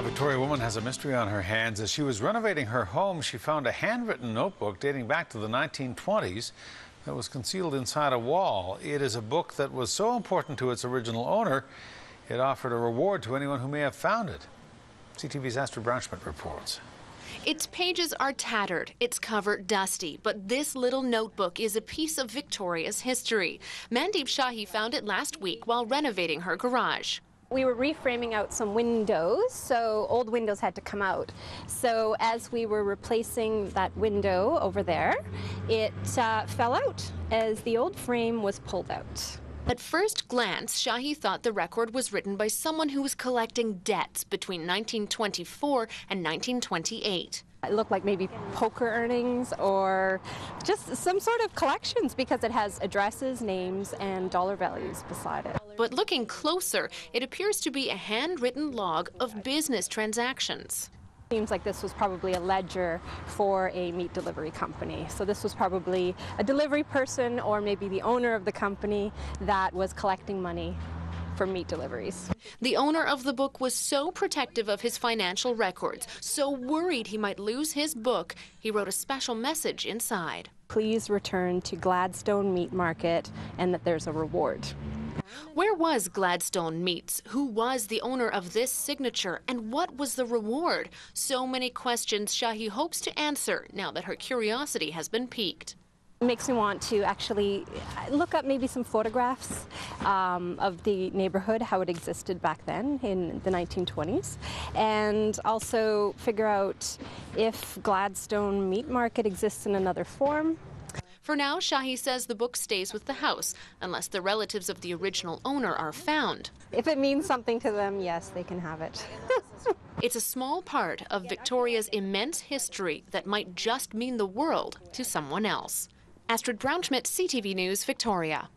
Victoria woman has a mystery on her hands. As she was renovating her home, she found a handwritten notebook dating back to the 1920s that was concealed inside a wall. It is a book that was so important to its original owner, it offered a reward to anyone who may have found it. CTV's Astrid Brownschmidt reports. Its pages are tattered, its cover dusty, but this little notebook is a piece of Victoria's history. Mandeep Shahi found it last week while renovating her garage. We were reframing out some windows, so old windows had to come out. So as we were replacing that window over there, it fell out as the old frame was pulled out. At first glance, Shahi thought the record was written by someone who was collecting debts between 1924 and 1928. It looked like maybe poker earnings or just some sort of collections because it has addresses, names, and dollar values beside it. But looking closer, it appears to be a handwritten log of business transactions. Seems like this was probably a ledger for a meat delivery company. So this was probably a delivery person or maybe the owner of the company that was collecting money for meat deliveries. The owner of the book was so protective of his financial records, so worried he might lose his book, he wrote a special message inside. Please return to Gladstone Meat Market and that there's a reward. Where was Gladstone Meats? Who was the owner of this signature? And what was the reward? So many questions Shahi hopes to answer now that her curiosity has been piqued. It makes me want to actually look up maybe some photographs of the neighborhood, how it existed back then in the 1920s, and also figure out if Gladstone Meat Market exists in another form. For now, Shahi says the book stays with the house, unless the relatives of the original owner are found. If it means something to them, yes, they can have it. It's a small part of Victoria's immense history that might just mean the world to someone else. Astrid Brownschmidt, CTV News, Victoria.